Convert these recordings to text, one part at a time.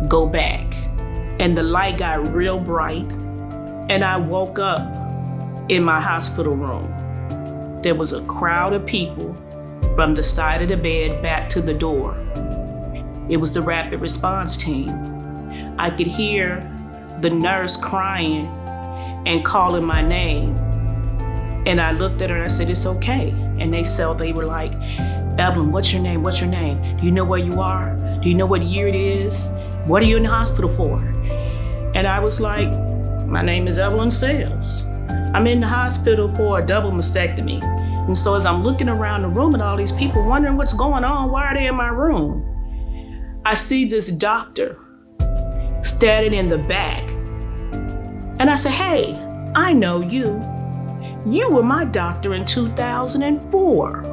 go back. And the light got real bright, and I woke up in my hospital room. There was a crowd of people from the side of the bed back to the door. It was the rapid response team. I could hear the nurse crying and calling my name. And I looked at her and I said, "It's okay." And they were like, "Evelyn, what's your name? What's your name? Do you know where you are? Do you know what year it is? What are you in the hospital for?" And I was like, "My name is Evelyn Sales. I'm in the hospital for a double mastectomy." And so as I'm looking around the room at all these people wondering what's going on, why are they in my room? I see this doctor standing in the back. And I said, "Hey, I know you. You were my doctor in 2004.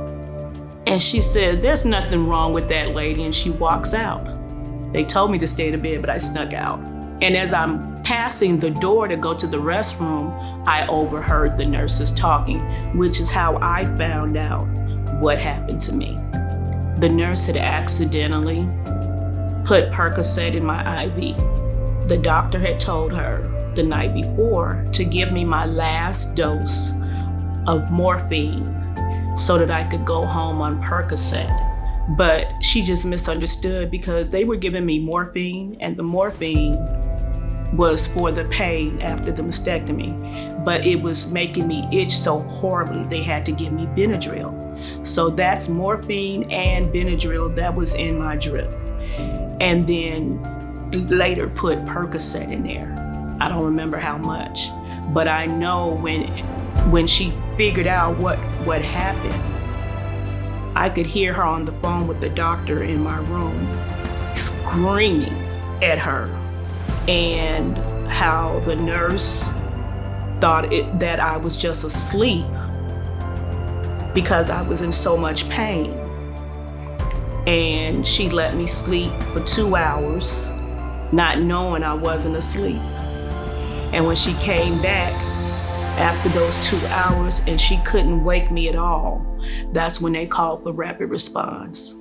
And she said, "There's nothing wrong with that lady," and she walks out. They told me to stay in the bed, but I snuck out. And as I'm passing the door to go to the restroom, I overheard the nurses talking, which is how I found out what happened to me. The nurse had accidentally put Percocet in my IV. The doctor had told her the night before to give me my last dose of morphine so that I could go home on Percocet. But she just misunderstood because they were giving me morphine, and the morphine was for the pain after the mastectomy. But it was making me itch so horribly they had to give me Benadryl. So that's morphine and Benadryl that was in my drip. And then later put Percocet in there. I don't remember how much, but I know when she figured out what happened, I could hear her on the phone with the doctor in my room screaming at her, and how the nurse thought that I was just asleep because I was in so much pain. And she let me sleep for 2 hours, not knowing I wasn't asleep. And when she came back after those 2 hours and she couldn't wake me at all, that's when they called for rapid response.